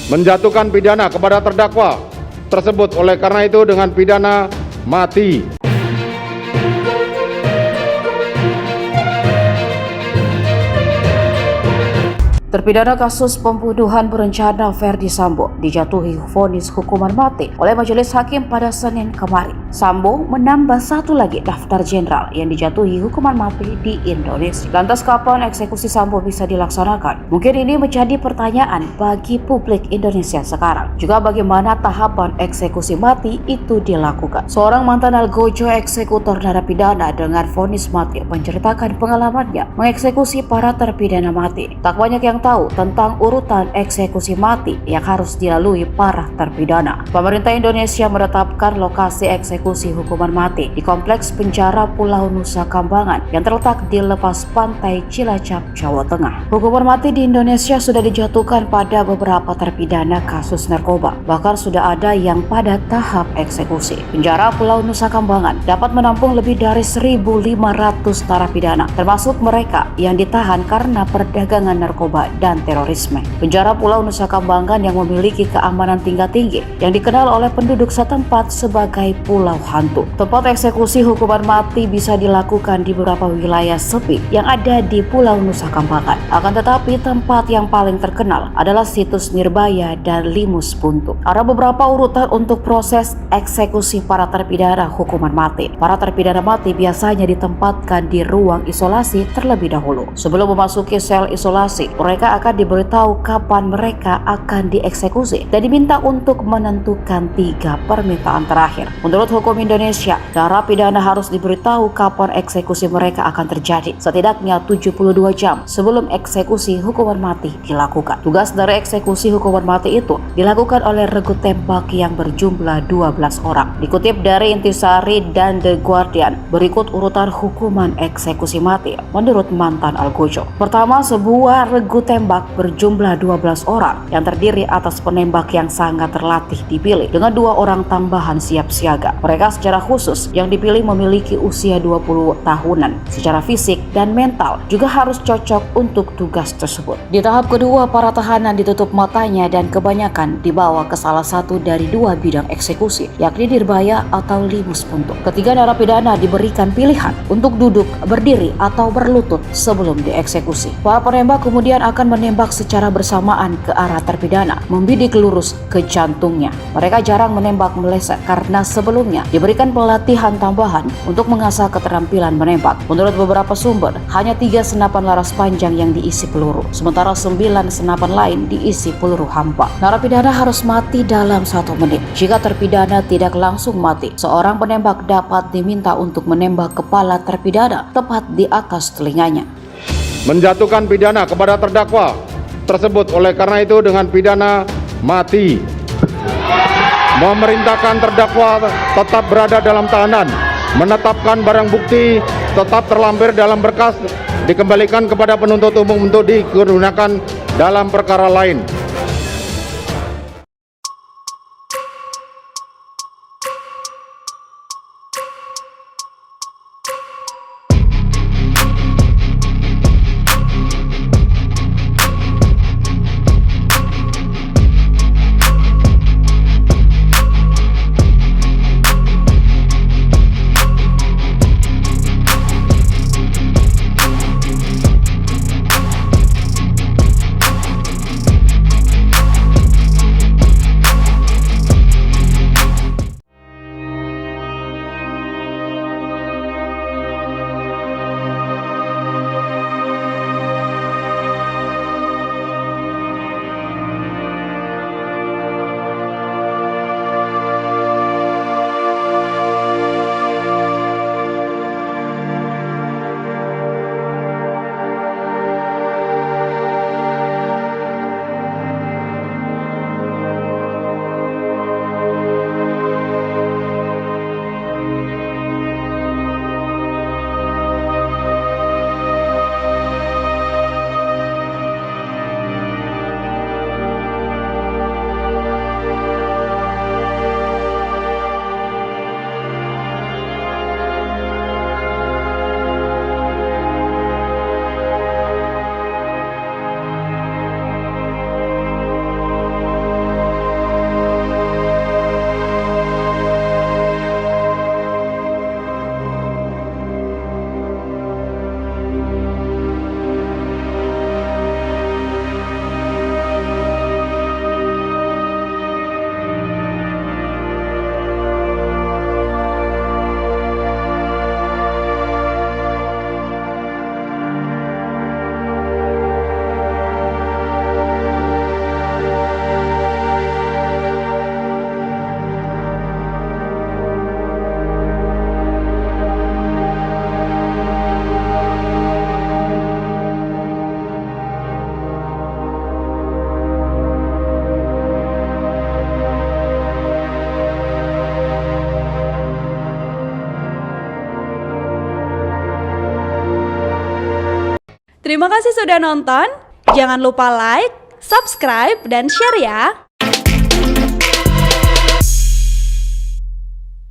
menjatuhkan pidana kepada terdakwa tersebut. Oleh karena itu dengan pidana mati. Terpidana kasus pembunuhan berencana Ferdy Sambo dijatuhi vonis hukuman mati oleh Majelis Hakim pada Senin kemarin. Sambo menambah satu lagi daftar jenderal yang dijatuhi hukuman mati di Indonesia. Lantas kapan eksekusi Sambo bisa dilaksanakan? Mungkin ini menjadi pertanyaan bagi publik Indonesia sekarang. Juga bagaimana tahapan eksekusi mati itu dilakukan. Seorang mantan algojo eksekutor narapidana dengan vonis mati menceritakan pengalamannya mengeksekusi para terpidana mati. Tak banyak yang tahu tentang urutan eksekusi mati yang harus dilalui para terpidana. Pemerintah Indonesia menetapkan lokasi eksekusi hukuman mati di Kompleks Penjara Pulau Nusa Kambangan yang terletak di lepas pantai Cilacap, Jawa Tengah. Hukuman mati di Indonesia sudah dijatuhkan pada beberapa terpidana kasus narkoba. Bahkan sudah ada yang pada tahap eksekusi. Penjara Pulau Nusa Kambangan dapat menampung lebih dari 1.500 narapidana, termasuk mereka yang ditahan karena perdagangan narkoba dan terorisme. Penjara Pulau Nusa Kambangan yang memiliki keamanan tingkat tinggi yang dikenal oleh penduduk setempat sebagai Pulau Hantu. Tempat eksekusi hukuman mati bisa dilakukan di beberapa wilayah sepi yang ada di Pulau Nusa Kambangan. Akan tetapi tempat yang paling terkenal adalah situs Nirbaya dan Limus Buntu. Ada beberapa urutan untuk proses eksekusi para terpidana hukuman mati. Para terpidana mati biasanya ditempatkan di ruang isolasi terlebih dahulu. Sebelum memasuki sel isolasi, mereka akan diberitahu kapan mereka akan dieksekusi dan diminta untuk menentukan 3 permintaan terakhir. Menurut hukum Indonesia, narapidana harus diberitahu kapan eksekusi mereka akan terjadi setidaknya 72 jam sebelum eksekusi hukuman mati dilakukan. Tugas dari eksekusi hukuman mati itu dilakukan oleh regu tembak yang berjumlah 12 orang. Dikutip dari Intisari dan The Guardian, berikut urutan hukuman eksekusi mati menurut mantan algojo. Pertama, sebuah regu tembak berjumlah 12 orang yang terdiri atas penembak yang sangat terlatih dipilih dengan 2 orang tambahan siap siaga. Mereka secara khusus yang dipilih memiliki usia 20 tahunan. Secara fisik dan mental juga harus cocok untuk tugas tersebut. Di tahap kedua, para tahanan ditutup matanya dan kebanyakan dibawa ke salah satu dari 2 bidang eksekusi, yakni Nirbaya atau Limus Buntu. Ketiga, narapidana diberikan pilihan untuk duduk, berdiri, atau berlutut sebelum dieksekusi. Para penembak kemudian akan menembak secara bersamaan ke arah terpidana, membidik lurus ke jantungnya. Mereka jarang menembak meleset karena sebelumnya diberikan pelatihan tambahan untuk mengasah keterampilan menembak. Menurut beberapa sumber, hanya 3 senapan laras panjang yang diisi peluru, sementara 9 senapan lain diisi peluru hampa. Narapidana harus mati dalam 1 menit. Jika terpidana tidak langsung mati, seorang penembak dapat diminta untuk menembak kepala terpidana tepat di atas telinganya. Menjatuhkan pidana kepada terdakwa tersebut. Oleh karena itu dengan pidana mati. Memerintahkan terdakwa tetap berada dalam tahanan, menetapkan barang bukti tetap terlampir dalam berkas, dikembalikan kepada penuntut umum untuk digunakan dalam perkara lain. Terima kasih sudah nonton. Jangan lupa like, subscribe, dan share ya.